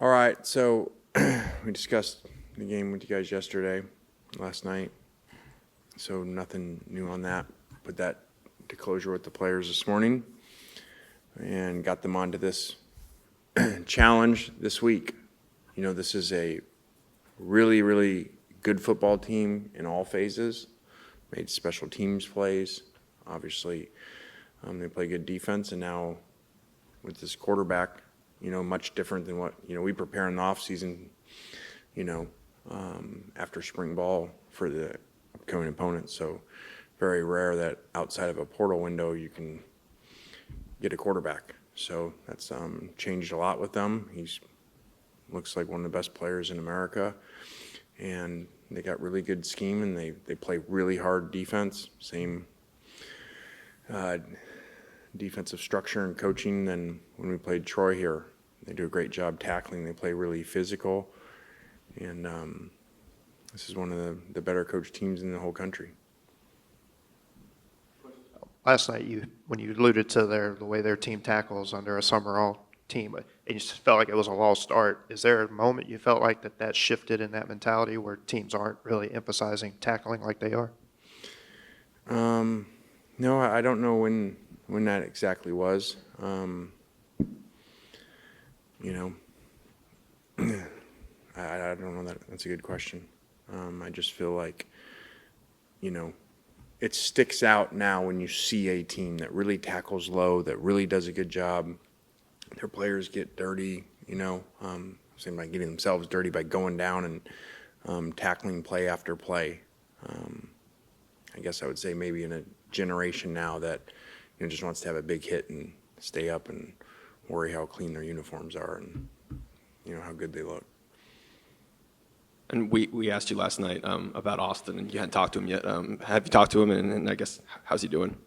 All right, so we discussed the game with you guys last night. So nothing new on that. Put that to closure with the players this morning and got them onto this challenge this week. You know, this is a really, really good football team in all phases. Made special teams plays. Obviously, they play good defense, and now with this quarterback, you know, much different than what, you know, we prepare in the offseason, you know, after spring ball for the upcoming opponents. So very rare that outside of a portal window you can get a quarterback. So that's changed a lot with them. He's looks like one of the best players in America, and they got really good scheme, and they play really hard defense. Same defensive structure and coaching than when we played Troy here. They do a great job tackling. They play really physical, and this is one of the better coached teams in the whole country. Last night, when you alluded to the way their team tackles under a Summerall team, it just felt like it was a lost art. Is there a moment you felt like that shifted in that mentality where teams aren't really emphasizing tackling like they are? No, I don't know when that exactly was. You know, I don't know that. That's a good question. I just feel like, you know, it sticks out now when you see a team that really tackles low, that really does a good job. Their players get dirty, you know, same by getting themselves dirty by going down and tackling play after play. I guess I would say maybe in a generation now that, you know, just wants to have a big hit and stay up and worry how clean their uniforms are and, you know, how good they look. And we asked you last night about Austin, and you hadn't talked to him yet. Have you talked to him, and I guess, how's he doing?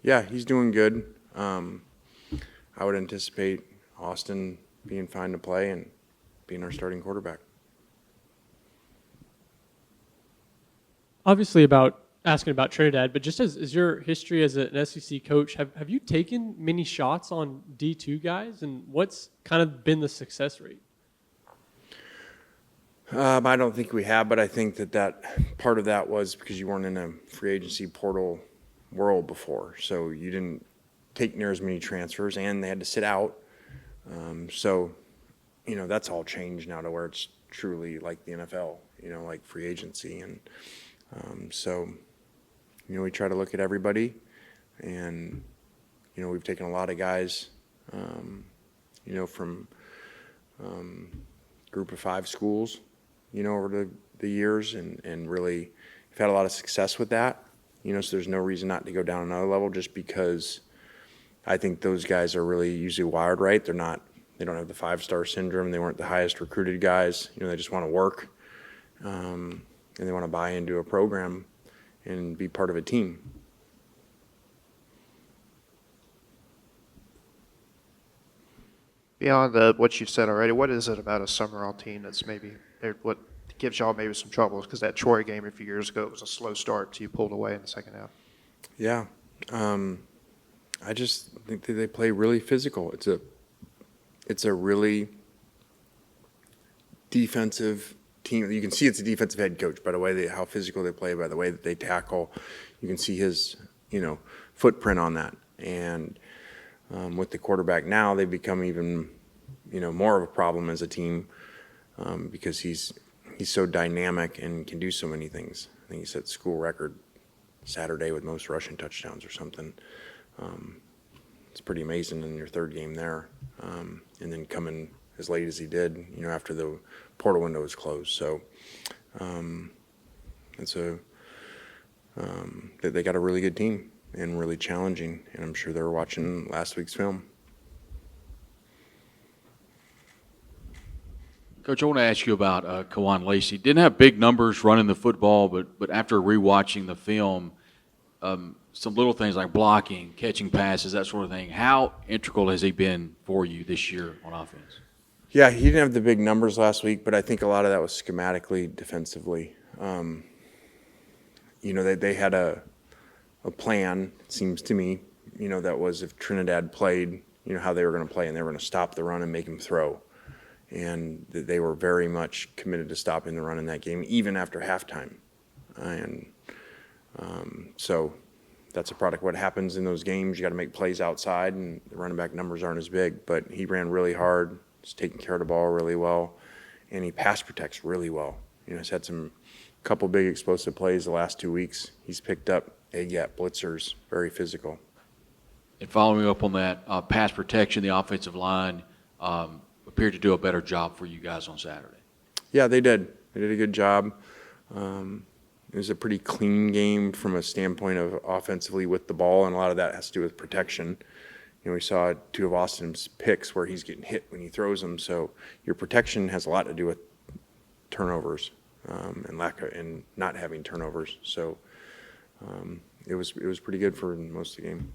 Yeah, he's doing good. I would anticipate Austin being fine to play and being our starting quarterback. Obviously asking about Trinidad, but just as your history as an SEC coach, have you taken many shots on D2 guys, and what's kind of been the success rate? I don't think we have, but I think that part of that was because you weren't in a free agency portal world before, so you didn't take near as many transfers, and they had to sit out. So, you know, that's all changed now to where it's truly like the NFL, you know, like free agency. And so, you know, we try to look at everybody, and, you know, we've taken a lot of guys, you know, from group of 5 schools, you know, over the years, and really we've had a lot of success with that, you know, so there's no reason not to go down another level just because I think those guys are really usually wired right. They don't have the 5-star syndrome. They weren't the highest recruited guys. You know, they just want to work, and they want to buy into a program and be part of a team. Beyond what you've said already, what is it about a Summerall team that's what gives y'all maybe some troubles? Because that Troy game a few years ago, it was a slow start, so you pulled away in the second half. Yeah. I just think that they play really physical. It's a really defensive team. You can see it's a defensive head coach by the way how physical they play, by the way that they tackle. You can see his, you know, footprint on that. And with the quarterback now, they've become even, you know, more of a problem as a team because he's so dynamic and can do so many things. I think he set school record Saturday with most rushing touchdowns or something. It's pretty amazing in your third game there, and then coming as late as he did, you know, after the portal window was closed. So they got a really good team and really challenging, and I'm sure they were watching last week's film. Coach, I want to ask you about Kawan Lacey. Didn't have big numbers running the football, but after rewatching the film, some little things like blocking, catching passes, that sort of thing. How integral has he been for you this year on offense? Yeah, he didn't have the big numbers last week, but I think a lot of that was schematically, defensively. You know, they had a plan, it seems to me, you know, that was if Trinidad played, you know, how they were going to play, and they were going to stop the run and make him throw. and they were very much committed to stopping the run in that game, even after halftime. And so that's a product of what happens in those games. You got to make plays outside, and the running back numbers aren't as big. But he ran really hard, he's taking care of the ball really well, and he pass protects really well. He's had couple big explosive plays the last 2 weeks. He's picked up A-gap blitzers, very physical. And following up on that, pass protection, the offensive line appeared to do a better job for you guys on Saturday. Yeah, they did. They did a good job. It was a pretty clean game from a standpoint of offensively with the ball, and a lot of that has to do with protection. We saw 2 of Austin's picks where he's getting hit when he throws them, so your protection has a lot to do with turnovers and not having turnovers. So it was pretty good for most of the game.